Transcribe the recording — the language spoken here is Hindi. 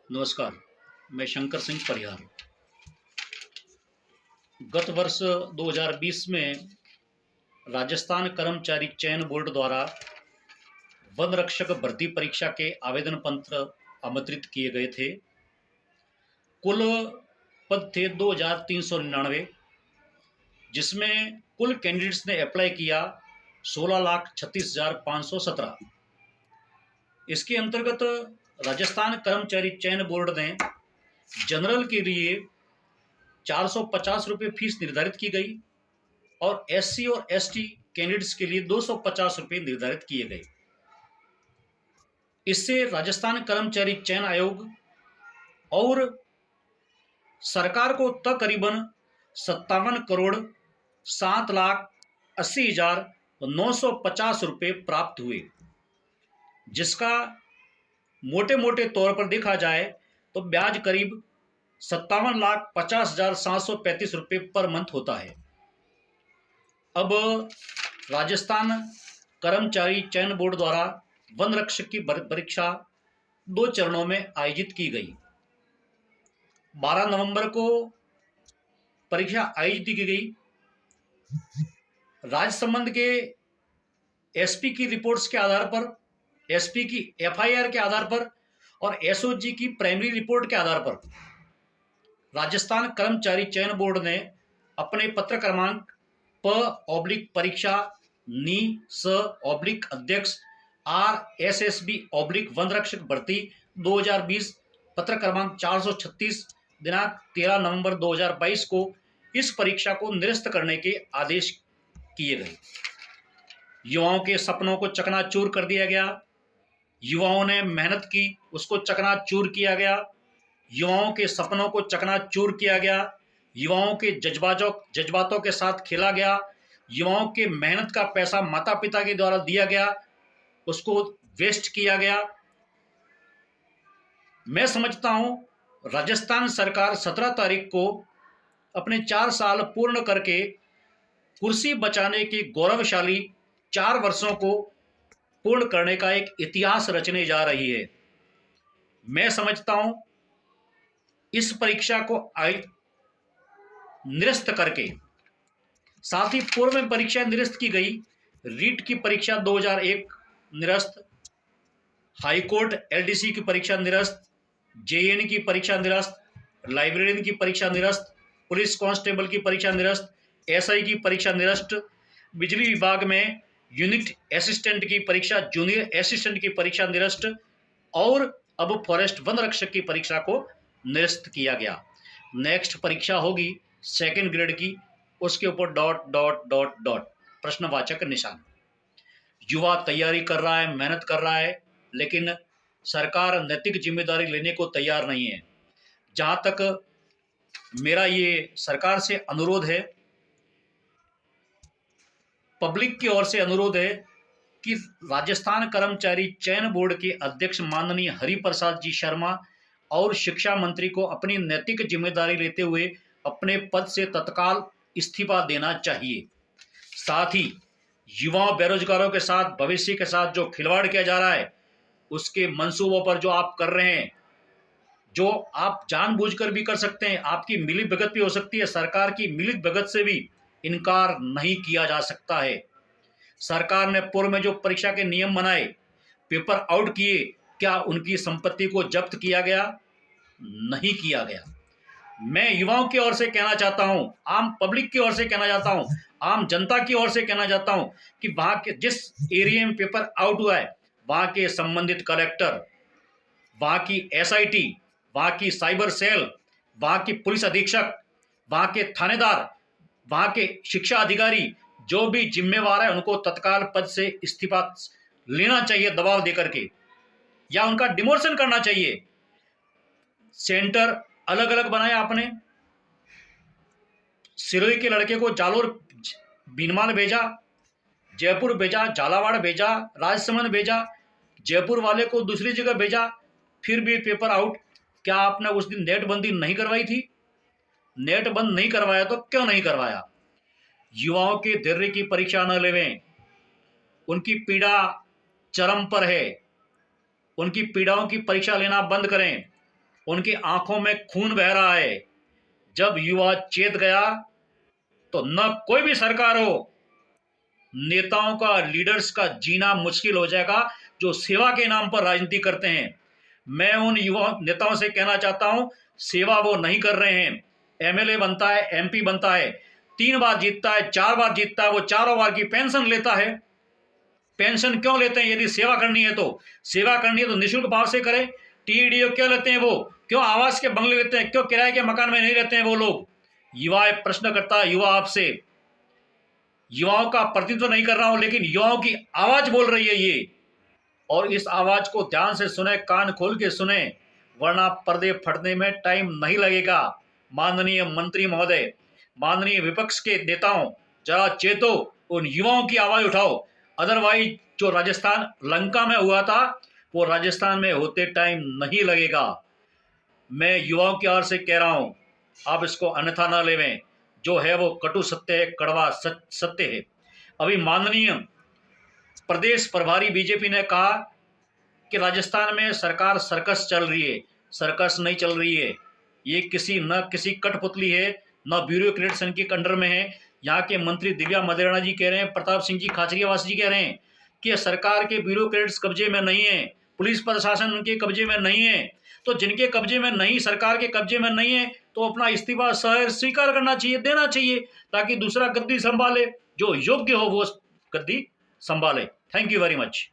नमस्कार। मैं शंकर सिंह परिहार। गत वर्ष 2020 में राजस्थान कर्मचारी चयन बोर्ड द्वारा वन रक्षक भर्ती परीक्षा के आवेदन पत्र आमंत्रित किए गए थे। कुल पद थे 2399, जिसमें कुल कैंडिडेट्स ने अप्लाई किया 16,36,517। इसके अंतर्गत राजस्थान कर्मचारी चयन बोर्ड ने जनरल के लिए 450 रुपये फीस निर्धारित की गई और एससी और एसटी कैंडिडेट्स के लिए 250 रुपये निर्धारित किए गए। इससे राजस्थान कर्मचारी चयन आयोग और सरकार को तकरीबन 57,07,80,950 रुपये प्राप्त हुए, जिसका मोटे मोटे तौर पर देखा जाए तो ब्याज करीब 57,50,735 रुपये पर मंथ होता है। अब राजस्थान कर्मचारी चयन बोर्ड द्वारा वन रक्षक की परीक्षा 2 चरणों में आयोजित की गई। 12 नवंबर को परीक्षा आयोजित की गई। राजसमंद के एसपी की रिपोर्ट्स के आधार पर, एसपी की एफआईआर के आधार पर और एसओजी की प्राइमरी रिपोर्ट के आधार पर राजस्थान कर्मचारी चयन बोर्ड ने अपने पत्र क्रमांक प/परीक्षा नी स/अध्यक्ष RSSB/ वन रक्षक भर्ती 2020 पत्र क्रमांक 436 दिनांक 13 नवंबर 2022 को इस परीक्षा को निरस्त करने के आदेश किए गए। युवाओं के सपनों को चकनाचूर कर दिया गया। युवाओं ने मेहनत की, उसको चकनाचूर किया गया। युवाओं के सपनों को चकनाचूर किया गया। युवाओं के जज्बातों के साथ खेला गया। युवाओं के मेहनत का पैसा माता पिता के द्वारा दिया गया, उसको वेस्ट किया गया। मैं समझता हूं राजस्थान सरकार 17 तारीख को अपने 4 साल पूर्ण करके कुर्सी बचाने के गौरवशाली 4 वर्षों को पूर्ण करने का एक इतिहास रचने जा रही है। मैं समझता हूं इस परीक्षा को निरस्त करके, साथ ही पूर्व में परीक्षा निरस्त की गई। रीट की परीक्षा 2001 निरस्त, हाईकोर्ट एलडीसी की परीक्षा निरस्त, जेएन की परीक्षा निरस्त, लाइब्रेरियन की परीक्षा निरस्त, पुलिस कांस्टेबल की परीक्षा निरस्त, एसआई की परीक्षा निरस्त, बिजली विभाग में यूनिट असिस्टेंट की परीक्षा, जूनियर असिस्टेंट की परीक्षा निरस्त और अब फॉरेस्ट वन रक्षक की परीक्षा को निरस्त किया गया। नेक्स्ट परीक्षा होगी 2nd ग्रेड की, उसके ऊपर ... प्रश्नवाचक निशान। युवा तैयारी कर रहा है, मेहनत कर रहा है, लेकिन सरकार नैतिक जिम्मेदारी लेने को तैयार नहीं है। जहां तक मेरा ये सरकार से अनुरोध है, पब्लिक की ओर से अनुरोध है कि राजस्थान कर्मचारी चयन बोर्ड के अध्यक्ष माननीय हरिप्रसाद जी शर्मा और शिक्षा मंत्री को अपनी नैतिक जिम्मेदारी लेते हुए अपने पद से तत्काल इस्तीफा देना चाहिए। साथ ही युवाओं बेरोजगारों के साथ, भविष्य के साथ जो खिलवाड़ किया जा रहा है, उसके मंसूबों पर जो आप कर रहे हैं, जो आप जानबूझकर भी कर सकते हैं, आपकी मिलीभगत भी हो सकती है, सरकार की मिलीभगत से भी इनकार नहीं किया जा सकता है। सरकार ने पूर्व में जो परीक्षा के नियम बनाए, पेपर आउट किए, क्या उनकी संपत्ति को जब्त किया गया? नहीं किया गया। मैं युवाओं की ओर से कहना चाहता हूं, आम पब्लिक की ओर से कहना चाहता हूं, आम जनता की ओर से कहना चाहता हूं कि वहां के जिस एरिया में पेपर आउट हुआ है, वहां के संबंधित कलेक्टर, वहां की एसआईटी, वहां की साइबर सेल, वहां की पुलिस अधीक्षक, वहां के थानेदार, वहां के शिक्षा अधिकारी, जो भी जिम्मेवार है, उनको तत्काल पद से इस्तीफा लेना चाहिए दबाव देकर के, या उनका डिमोशन करना चाहिए। सेंटर अलग अलग बनाए आपने। सिरोही के लड़के को जालोर बीनमाल भेजा, जयपुर भेजा, झालावाड़ भेजा, राजसमंद भेजा, जयपुर वाले को दूसरी जगह भेजा, फिर भी पेपर आउट। क्या आपने उस दिन नेट बंदी नहीं करवाई थी? नेट बंद नहीं करवाया तो क्यों नहीं करवाया? युवाओं के धैर्य की परीक्षा न लेवें। उनकी पीड़ा चरम पर है, उनकी पीड़ाओं की परीक्षा लेना बंद करें। उनकी आंखों में खून बह रहा है। जब युवा चेत गया तो न कोई भी सरकार हो, नेताओं का, लीडर्स का जीना मुश्किल हो जाएगा जो सेवा के नाम पर राजनीति करते हैं। मैं उन युवा नेताओं से कहना चाहता हूं, सेवा वो नहीं कर रहे हैं। एमएलए बनता है, एमपी बनता है, 3 बार जीतता है, 4 बार जीतता है, वो चारों बार की पेंशन लेता है। पेंशन क्यों लेते हैं? यदि सेवा करनी है तो, सेवा करनी है तो निःशुल्क भाव से करें। टीडीओ क्यों लेते हैं? वो क्यों आवास के बंगले लेते हैं? क्यों किराए के मकान में नहीं रहते हैं वो लोग? युवा एक प्रश्न करता है, युवा आपसे, युवाओं का प्रतिनिधित्व नहीं कर रहा हूं, लेकिन युवाओं की आवाज बोल रही है ये, और इस आवाज को ध्यान से सुने, कान खोल के सुने, वरना पर्दे फटने में टाइम नहीं लगेगा। माननीय मंत्री महोदय, माननीय विपक्ष के नेताओं, जरा चेतो, उन युवाओं की आवाज उठाओ। अदरवाइज जो राजस्थान लंका में हुआ था वो राजस्थान में होते टाइम नहीं लगेगा। मैं युवाओं की ओर से कह रहा हूं, आप इसको अन्यथा न लेवें। जो है वो कटु सत्य है, कड़वा सत्य है। अभी माननीय प्रदेश प्रभारी बीजेपी ने कहा कि राजस्थान में सरकार सर्कस चल रही है। सर्कस नहीं चल रही है, ये किसी कठपुतली है, न ब्यूरोक्रेट्स इनके अंडर में है। यहाँ के मंत्री दिव्या मदेरणा जी कह रहे हैं, प्रताप सिंह जी खाचरियावास जी कह रहे हैं कि सरकार के ब्यूरोक्रेट्स कब्जे में नहीं है, पुलिस प्रशासन उनके कब्जे में नहीं है। तो जिनके कब्जे में नहीं, सरकार के कब्जे में नहीं है, तो अपना इस्तीफा स्वीकार करना चाहिए, देना चाहिए, ताकि दूसरा गद्दी संभाले, जो योग्य हो वो गद्दी संभाले। Thank you very much.